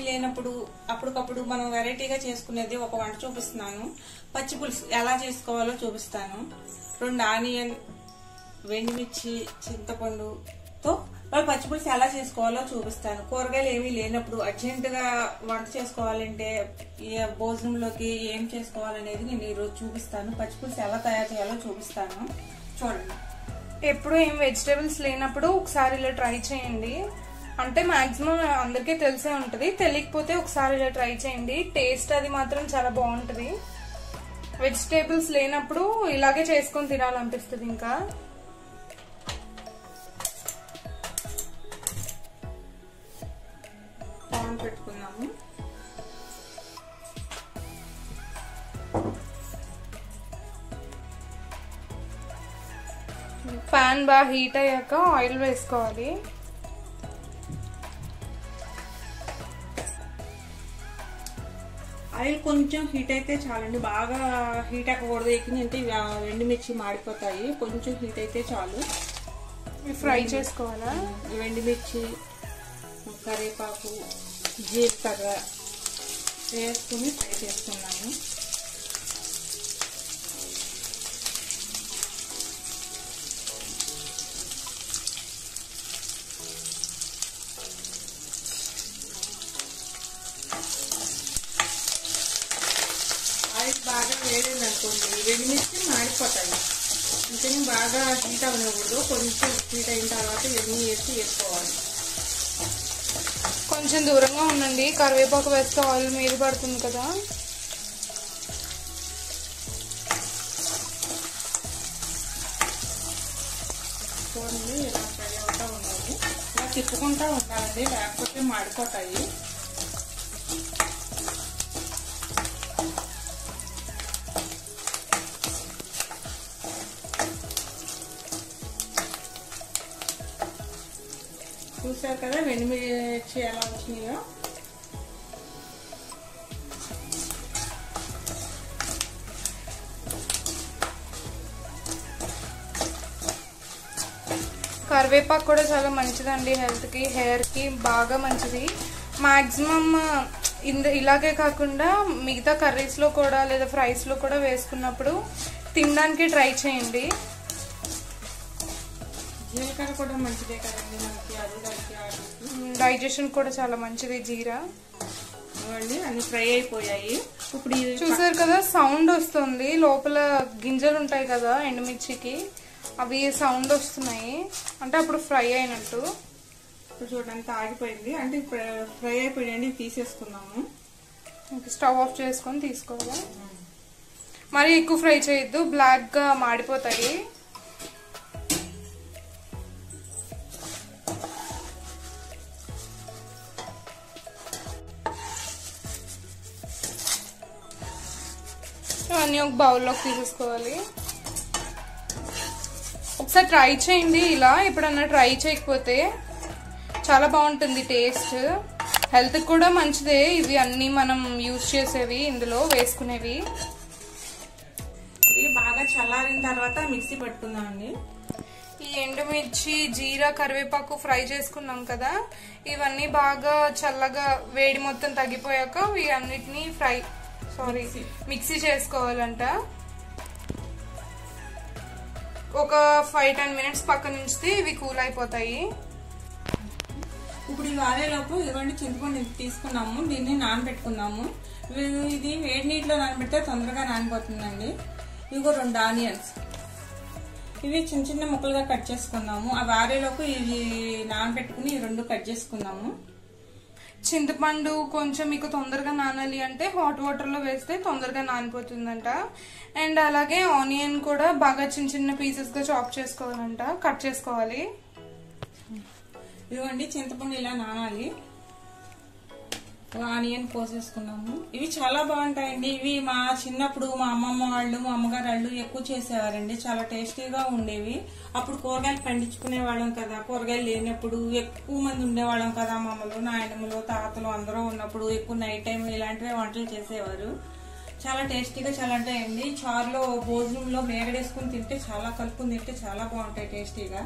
లేనప్పుడు అప్పటికప్పుడు మనం వెరైటీగా చేసుకునేది ఒక వంట చూపిస్తున్నాను. పచ్చి పులుసు ఎలా చేసుకోవాలో చూపిస్తాను. 2 ఆనియన్, వెండిమిర్చి, చింతపండుతో పచ్చి పులుసు ఎలా చేసుకోవాలో చూపిస్తాను. కూరగాయలు ఏమీ లేనప్పుడు అర్జెంటుగా వంట చేసుకోవాలంటే భోజనంలోకి ఏం చేసుకోవాలనేది నేను ఈరోజు చూపిస్తాను. పచ్చి పులుసు ఎలా తయారు చేయాలో చూపిస్తాను, చూడండి. ఎప్పుడు ఏం వెజిటేబుల్స్ లేనప్పుడు ఒకసారి ఇలా ట్రై చేయండి. అంటే మాక్సిమం అందరికీ తెలిసే ఉంటది, తెలియకపోతే ఒకసారి ఇలా ట్రై చేయండి. టేస్ట్ అది మాత్రం చాలా బాగుంటది. వెజిటేబుల్స్ లేనప్పుడు ఇలాగే చేసుకొని తినాలనిపిస్తుంది. ఇంకా పాన్ పెట్టుకున్నాము. పాన్ బాగా హీట్ అయ్యాక ఆయిల్ వేసుకోవాలి. ఆయిల్ కొంచెం హీట్ అయితే చాలండి, బాగా హీట్ అవ్వకూడదు. ఎందుకంటే ఎండుమిర్చి మాడిపోతాయి. కొంచెం హీట్ అయితే చాలు. ఫ్రై చేసుకోవాలా? ఎండుమిర్చి, కరివేపాకు, జీలకర్ర వేసుకుని ఫ్రై చేసుకున్నాను. ఆయిల్ బాగా వేడేది అనుకోండి, ఎండుమిర్చి మాడిపోతాయి. ఇంకేం బాగా హీట్ అవ్వకూడదు. కొంచెం హీట్ అయిన తర్వాత ఇవన్నీ వేసుకోవాలి. కొంచెం దూరంగా ఉండండి, కరివేపాకు వేస్తే ఆయిల్ మీద పడుతుంది కదా. చూడండి, ఇలా ఫ్రై అవుతా ఉండాలి. ఇలా తిప్పుకుంటా ఉండాలండి, లేకపోతే మాడిపోతాయి. చూసారు కదా వెండిమిర్చి ఎలా వచ్చినాయో. కరివేపాకు కూడా చాలా మంచిదండి, హెల్త్ కి, హెయిర్ కి బాగా మంచిది. మాక్సిమం ఇలాగే కాకుండా మిగతా కర్రీస్ లో కూడా లేదా ఫ్రైస్ లో కూడా వేసుకున్నప్పుడు తినడానికి ట్రై చేయండి. జీలకర్ర కూడా మంచిదే కదండి మనకి, డైజెషన్ కూడా చాలా మంచిది జీరా. అన్ని ఫ్రై అయిపోయాయి. ఇప్పుడు చూసారు కదా సౌండ్ వస్తుంది, లోపల గింజలు ఉంటాయి కదా ఎండుమిర్చికి, అవి సౌండ్ వస్తున్నాయి అంటే అప్పుడు ఫ్రై అయినట్టు. ఇప్పుడు చూడడానికి ఆగిపోయింది అంటే ఫ్రై అయిపోయింది, తీసేసుకున్నాము. స్టవ్ ఆఫ్ చేసుకొని తీసుకోవాలి. మరి ఎక్కువ ఫ్రై చేయొద్దు, బ్లాక్ గా మాడిపోతాయి. అన్నీ ఒక బౌల్లోకి తీసేసుకోవాలి. ఒకసారి ట్రై చేయండి ఇలా, ఎప్పుడన్నా ట్రై చేయకపోతే. చాలా బాగుంటుంది టేస్ట్, హెల్త్ కూడా మంచిదే. ఇవి అన్ని మనం యూజ్ చేసేవి, ఇందులో వేసుకునేవి. ఇవి బాగా చల్లారిన తర్వాత మిక్సీ పట్టుకుందామండి. ఈ ఎండుమిర్చి, జీరా, కరివేపాకు ఫ్రై చేసుకున్నాం కదా, ఇవన్నీ బాగా చల్లగా వేడి మొత్తం తగ్గిపోయాక ఇవి అన్నిటినీ మిక్సీ చేసుకోవాలంట. ఒక 5-10 మినిట్స్ పక్కన ఉంచితే ఇవి కూల్ అయిపోతాయి. ఇప్పుడు ఈ వారేలోపు ఇదిగోండి చింతపండు తీసుకున్నాము, దీన్ని నానబెట్టుకున్నాము. ఇది వేడి నీటిలో నానబెడితే తొందరగా నానిపోతుందండి. ఇదిగో 2 ఆనియన్స్, ఇవి చిన్న చిన్న ముక్కలుగా కట్ చేసుకున్నాము. ఆ వారేలోపు ఇవి నానబెట్టుకుని 2 కట్ చేసుకున్నాము. చింతపండు కొంచెం మీకు తొందరగా నానాలి అంటే హాట్ వాటర్ లో వేస్తే తొందరగా నానిపోతుందంట. అండ్ అలాగే ఆనియన్ కూడా బాగా చిన్న చిన్న పీసెస్ గా చాప్ చేసుకోవాలంట, కట్ చేసుకోవాలి. ఇదిగోండి చింతపండు ఇలా నానాలి. ఆనియన్ కోసేసుకున్నాము. ఇవి చాలా బాగుంటాయండి. ఇవి మా చిన్నప్పుడు మా అమ్మమ్మ వాళ్ళు, మా అమ్మగారు వాళ్ళు ఎక్కువ చేసేవారండి. చాలా టేస్టీగా ఉండేవి. అప్పుడు కూరగాయలు పండించుకునే వాళ్ళం కదా, కూరగాయలు లేనప్పుడు ఎక్కువ మంది ఉండేవాళ్ళం కదా, అమ్మమ్మలు, నాయనమ్మలు, తాతలు అందరూ ఉన్నప్పుడు ఎక్కువ నైట్ టైం ఇలాంటివే వంటలు చేసేవారు. చాలా టేస్టీగా చాలా ఉంటాయండి. చారులో, భోజనంలో మేగడేసుకుని తింటే, చాలా కలుపుకుని తింటే చాలా బాగుంటాయి టేస్టీగా.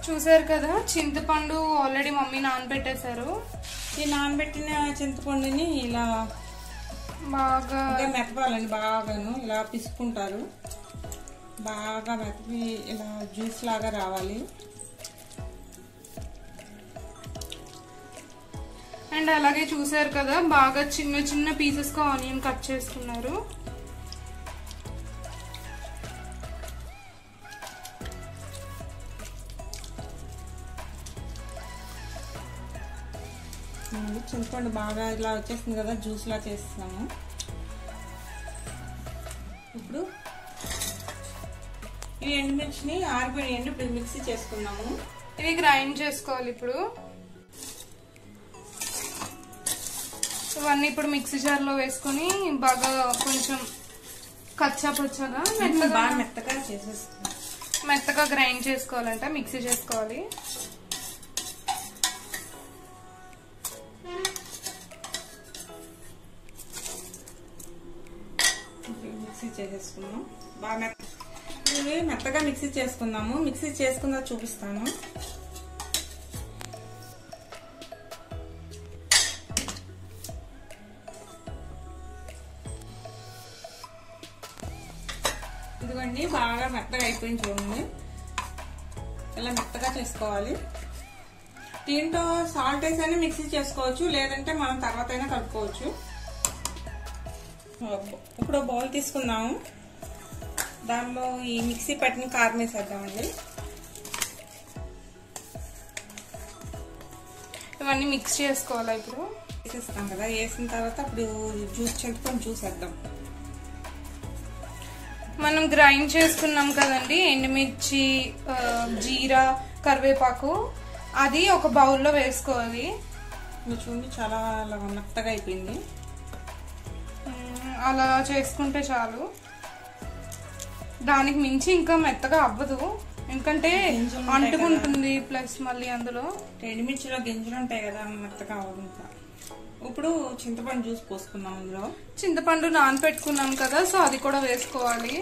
చూసారు కదా, చింతపండు ఆల్రెడీ మమ్మీ నానబెట్టేశారు. ఈ నానబెట్టిన చింతపండుని ఇలా బాగా మెత్తపాలండి. బాగాను ఇలా పిసుకుంటారు. బాగా మెత్తపి ఇలా జ్యూస్ లాగా రావాలి. అండ్ అలాగే చూసారు కదా, బాగా చిన్న చిన్న పీసెస్ గా ఆనియన్ కట్ చేసుకున్నారు. చింతపండు బాగా ఇలా వచ్చేస్తుంది కదా, జ్యూస్ లా చేస్తున్నాము. ఇప్పుడు ఈ ఎండుమిర్చిని ఆరిపోయిన ఎండు ఇప్పుడు మిక్సీ చేసుకున్నాము. ఇవి గ్రైండ్ చేసుకోవాలి. ఇప్పుడు ఇవన్నీ ఇప్పుడు మిక్సీ జార్ లో వేసుకొని బాగా కొంచెం కచ్చా పచ్చగా మెత్తగా చేసేసుకున్నాం. మెత్తగా గ్రైండ్ చేసుకోవాలంట, మిక్సీ చేసుకోవాలి. మిక్సీ చేసేసుకున్నాం. బాగా ఇవి మెత్తగా మిక్సీ చేసుకుందాము. మిక్సీ చేసుకుందా చూపిస్తాను. ఇదిగోండి, బాగా మెత్తగా అయిపోయింది చూడండి. ఇలా మెత్తగా చేసుకోవాలి. దీంట్లో సాల్ట్ వేసి మిక్సీ చేసుకోవచ్చు, లేదంటే మనం తర్వాత అయినా కలుపుకోవచ్చు. ఇప్పుడు బౌల్ తీసుకుందాము. దానిలో ఈ మిక్సీ పట్టిన కారం వేసేద్దామండి. ఇవన్నీ మిక్స్ చేసుకోవాలి. ఇప్పుడు వేసేస్తాం కదా, వేసిన తర్వాత ఇప్పుడు చింతపండు జ్యూస్ వేద్దాం. మనం గ్రైండ్ చేసుకున్నాం కదండి ఎండుమిర్చి, జీరా, కరివేపాకు, అది ఒక బౌల్లో వేసుకోవాలి. చూడండి, చాలా మెత్తగా అయిపోయింది. అలా చేసుకుంటే చాలు. దానికి మించి ఇంకా మెత్తగా అవ్వదు, ఎందుకంటే అంటుకుంటుంది. ప్లస్ మళ్ళీ అందులో ఎండుమిర్చిలో గింజలు ఉంటాయి కదా, మెత్తగా అవ్వదు. ఇప్పుడు చింతపండు జ్యూస్ పోసుకున్నాం. అందులో చింతపండు నానబెట్టుకున్నాం కదా, సో అది కూడా వేసుకోవాలి.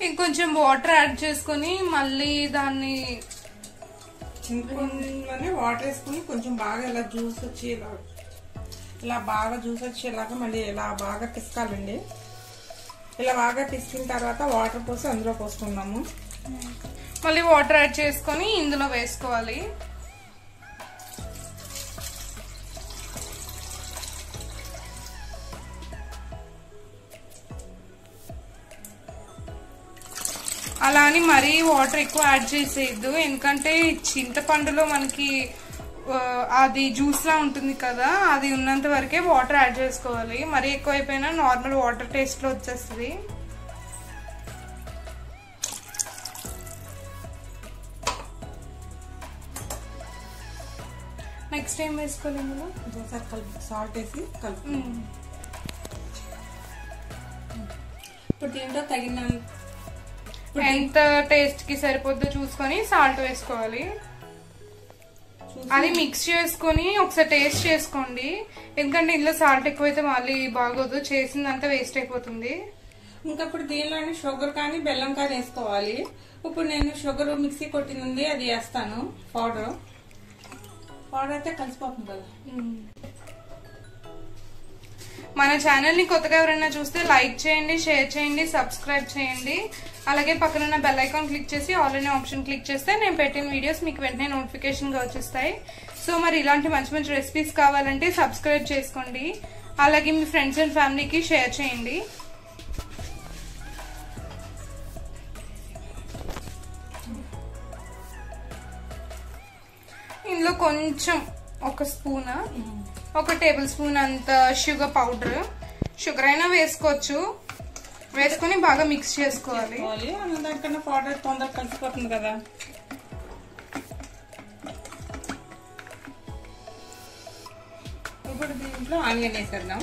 ఇంకొంచెం వాటర్ యాడ్ చేసుకొని మళ్ళీ దాన్ని చింతపండులోనే వాటర్ వేసుకుని కొంచెం బాగా ఇలా జ్యూస్ వచ్చి ఇలా బాగా జ్యూస్ వచ్చేలాగా మళ్ళీ ఇలా బాగా పిసకాలండి. ఇలా బాగా పిసికిన తర్వాత వాటర్ పోసి అందులో పోసుకున్నాము. మళ్ళీ వాటర్ యాడ్ చేసుకొని ఇందులో వేసుకోవాలి. అలా అని మరీ వాటర్ ఎక్కువ యాడ్ చేసేయద్దు, ఎందుకంటే చింతపండులో మనకి అది జ్యూస్ లా ఉంటుంది కదా, అది ఉన్నంత వరకే వాటర్ యాడ్ చేసుకోవాలి. మరీ ఎక్కువైపోయినా నార్మల్ వాటర్ టేస్ట్ లో వచ్చేస్తుంది. నెక్స్ట్ ఏం వేసుకోవాలి ఇందులో? సాల్ట్ వేసి కలుపు. ఇప్పుడు దీంట్లో తగిన ఎంత టేస్ట్ కి సరిపోద్దో చూసుకొని సాల్ట్ వేసుకోవాలి. అది మిక్స్ చేసుకొని ఒకసారి టేస్ట్ చేసుకోండి, ఎందుకంటే ఇందులో సాల్ట్ ఎక్కువైతే మళ్ళీ బాగోదు, చేసిందంతా వేస్ట్ అయిపోతుంది. ఇంకా ఇప్పుడు దీనిలోని షుగర్ కానీ బెల్లం కానీ వేసుకోవాలి. ఇప్పుడు నేను షుగర్ మిక్సీ కొట్టింది అది వేస్తాను. పౌడర్ అయితే కలిసిపోతుంది కదా. మన ఛానల్ ని కొత్తగా ఎవరైనా చూస్తే లైక్ చేయండి, షేర్ చేయండి, సబ్స్క్రైబ్ చేయండి. అలాగే పక్కన ఉన్న బెల్ ఐకాన్ క్లిక్ చేసి ఆల్ అనే ఆప్షన్ క్లిక్ చేస్తే నేను పెట్టిన వీడియోస్ మీకు వెంటనే నోటిఫికేషన్ గా వచ్చేస్తాయి. సో మరి ఇలాంటి మంచి మంచి రెసిపీస్ కావాలంటే సబ్స్క్రైబ్ చేసుకోండి. అలాగే మీ ఫ్రెండ్స్ అండ్ ఫ్యామిలీకి షేర్ చేయండి. ఇందులో కొంచెం ఒక స్పూన్, ఒక టేబుల్ స్పూన్ అంత షుగర్ పౌడర్, షుగర్ అయినా వేసుకోవచ్చు, వేసుకొని బాగా మిక్స్ చేసుకోవాలి. దానికన్నా పౌడర్ తొందరగా కలిసిపోతుంది కదా. ఇప్పుడు దీంట్లో ఆనియన్ వేసేద్దాం.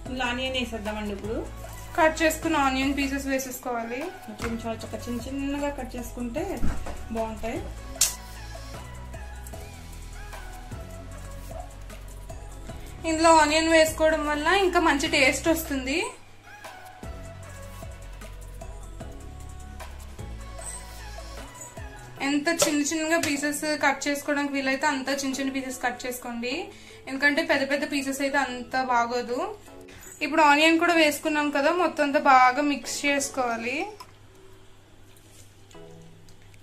ఇందులో ఆనియన్ వేసేద్దామండి. ఇప్పుడు కట్ చేసుకున్న ఆనియన్ పీసెస్ వేసేసుకోవాలి. కొంచెం చిన్న చిన్నగా కట్ చేసుకుంటే బాగుంటాయి. ఇందులో ఆనియన్ వేసుకోవడం వల్ల ఇంకా మంచి టేస్ట్ వస్తుంది. ఎంత చిన్న చిన్నగా పీసెస్ కట్ చేసుకోవడానికి వీలైతే అంత చిన్న చిన్న పీసెస్ కట్ చేసుకోండి, ఎందుకంటే పెద్ద పెద్ద పీసెస్ అయితే అంత బాగోదు. ఇప్పుడు ఆనియన్ కూడా వేసుకున్నాం కదా, మొత్తం అంతా బాగా మిక్స్ చేసుకోవాలి.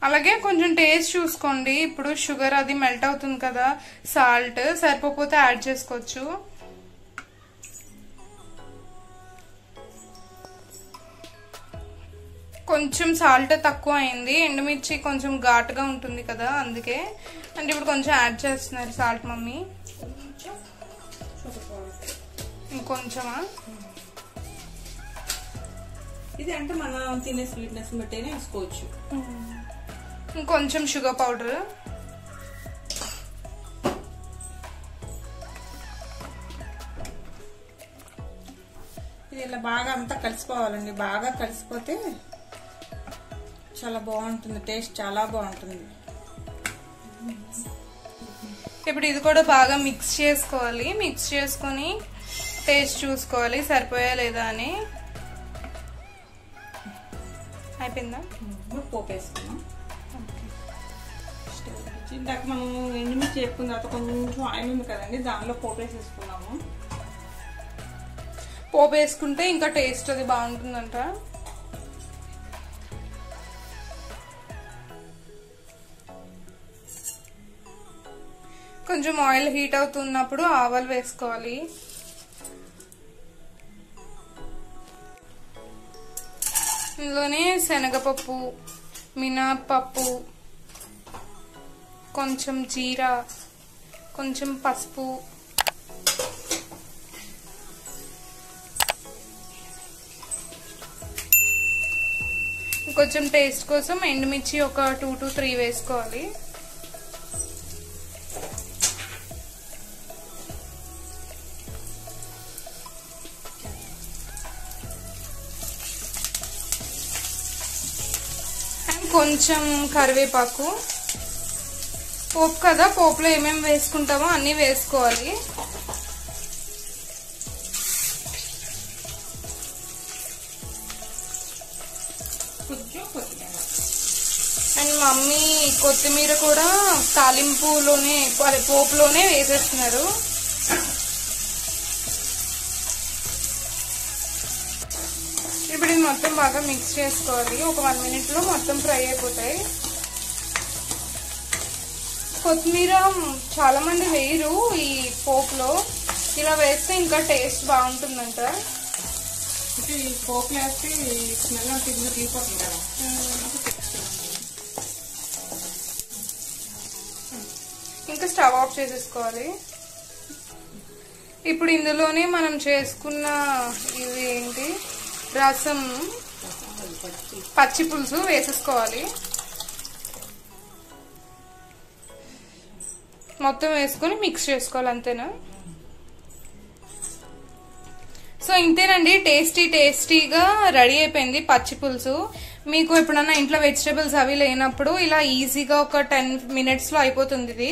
అలాగే కొంచెం టేస్ట్ చూసుకోండి. ఇప్పుడు షుగర్ అది మెల్ట్ అవుతుంది కదా, సాల్ట్ సరిపోతే యాడ్ చేసుకోవచ్చు. కొంచెం సాల్ట్ తక్కువ అయింది, ఎండుమిర్చి కొంచెం ఘాటుగా ఉంటుంది కదా అందుకే. అంటే ఇప్పుడు కొంచెం యాడ్ చేస్తున్నారు సాల్ట్ మమ్మీ. ఇంకొంచెమా? ఇది అంటే మనం తినే స్వీట్నెస్ బట్టేనే వేసుకోవచ్చు. ఇంకొంచెం షుగర్ పౌడర్. ఇది ఇలా బాగా అంతా కలిసిపోవాలండి. బాగా కలిసిపోతే చాలా బాగుంటుంది, టేస్ట్ చాలా బాగుంటుంది. ఇప్పుడు ఇది కూడా బాగా మిక్స్ చేసుకోవాలి. మిక్స్ చేసుకొని టేస్ట్ చూసుకోవాలి సరిపోయా లేదా అని. అయిపోయిందా? పోపు వేసుకున్నాం. ఇందాక మనం ఎండుమిర్చి వేసుకున్న తర్వాత కొంచెం ఆయిల్ ఉంది కదండి, దానిలో పోపు వేసేసుకున్నాము. పోపు వేసుకుంటే ఇంకా టేస్ట్ అది బాగుంటుందంట. కొంచెం ఆయిల్ హీట్ అవుతున్నప్పుడు ఆవాలు వేసుకోవాలి. ఇందులోనే శనగపప్పు, మినపప్పు, కొంచెం జీరా, కొంచెం పసుపు, కొంచెం టేస్ట్ కోసం ఎండుమిర్చి ఒక 2 to 3 వేసుకోవాలి. అండ్ కొంచెం కరివేపాకు. పోపు కదా, పోపులో ఏమేమి వేసుకుంటామో అన్ని వేసుకోవాలి. అండ్ మమ్మీ కొత్తిమీర కూడా తాలింపులోనే అదే పోపులోనే వేసేస్తున్నారు. ఇప్పుడు ఇది మొత్తం బాగా మిక్స్ చేసుకోవాలి. ఒక 1 minute లో మొత్తం ఫ్రై అయిపోతాయి. కొత్తిమీర చాలా మంది వేయరు ఈ పోపులో, ఇలా వేస్తే ఇంకా టేస్ట్ బాగుంటుందంట. పోపు వేస్తే స్మెల్ అంటే తీసిపోతుంది కదా. ఇంకా స్టవ్ ఆఫ్ చేసేసుకోవాలి. ఇప్పుడు ఇందులోనే మనం చేసుకున్న ఇది ఏంటి రసం, పచ్చి పులుసు వేసేసుకోవాలి. మొత్తం వేసుకొని మిక్స్ చేసుకోవాలి, అంతేనా? సో ఇంతేనండి, టేస్టీగా రెడీ అయిపోయింది పచ్చి పులుసు. మీకు ఎప్పుడన్నా ఇంట్లో వెజిటేబుల్స్ అవి లేనప్పుడు ఇలా ఈజీగా ఒక 10 minutes లో అయిపోతుంది. ఇది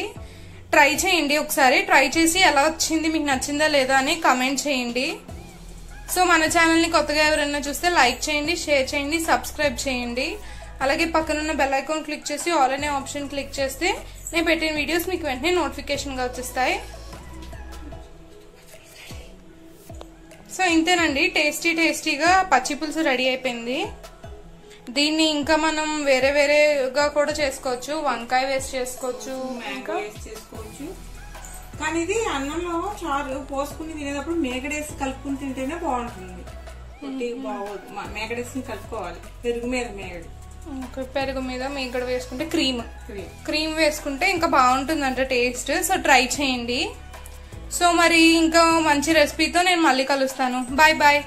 ట్రై చేయండి ఒకసారి. ట్రై చేసి ఎలా వచ్చింది, మీకు నచ్చిందా లేదా అని కామెంట్ చేయండి. సో మన ఛానల్ని కొత్తగా ఎవరైనా చూస్తే లైక్ చేయండి, షేర్ చేయండి, సబ్స్క్రైబ్ చేయండి. అలాగే పక్కనున్న బెల్ ఐకాన్ క్లిక్ చేసి ఆల్ అనే ఆప్షన్ క్లిక్ చేస్తే నేను పెట్టిన వీడియోస్ మీకు వెంటనే నోటిఫికేషన్ గా వచ్చేస్తాయి. సో ఇంతేనండి, టేస్టీగా పచ్చి పులుసు రెడీ అయిపోయింది. దీన్ని ఇంకా మనం వేరేగా కూడా చేసుకోవచ్చు. వంకాయ వేసి చేసుకోవచ్చు, మ్యాంగో వేసి చేసుకోవచ్చు. కానీ ఇది అన్నంలో చారు పోసుకుని తినేటప్పుడు మేగడేసి కలుపుకుని తింటేనే బాగుంటుంది. బాగోదు, మేగడేసి కలుపుకోవాలి. పెరుగు మీద మేగడు, పెరుగు మీద మేగడ వేసుకుంటే క్రీమ్ వేసుకుంటే ఇంకా బాగుంటుందంట టేస్ట్. సో ట్రై చేయండి. సో మరి ఇంకా మంచి రెసిపీతో నేను మళ్ళీ కలుస్తాను. Bye bye.